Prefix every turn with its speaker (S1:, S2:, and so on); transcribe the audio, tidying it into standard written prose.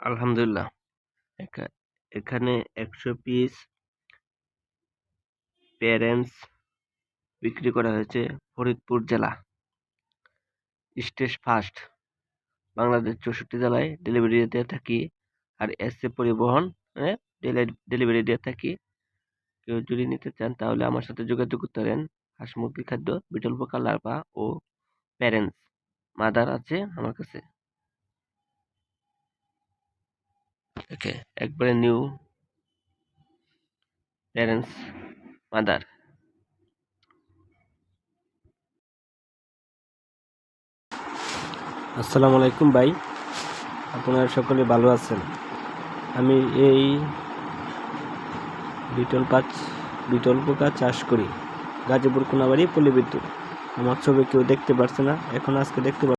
S1: আলহামদুলিল্লাহ। এখানে 100 piece parents বিক্রি করা হয়েছে ফরিদপুর জেলা। স্টেজ ফার্স্ট, বাংলাদেশ 64 জেলায় ডেলিভারি দিয়ে থাকি। আর এসএ পরিবহন ডেলিভারি দিয়ে থাকি। কেউ যদি নিতে চান তাহলে আমার সাথে যোগাযোগ করতে পারেন। হাঁস মুরগি খাদ্য, বিটল পোকা লার্ভা ও প্যারেন্টস মাদার আছে আমার কাছে। ওকে, একবারে নিউ প্যারেন্টস মাদার। আসসালামু আলাইকুম ভাই, আপনারা সকলে ভালো আছেন? আমি এই বিটল পোকা চাষ করি, গাজীপুর কোনাবাড়ি পল্লী বিদ্যুৎ। আমার ছবি কেউ দেখতে পারছে না, এখন আজকে দেখতে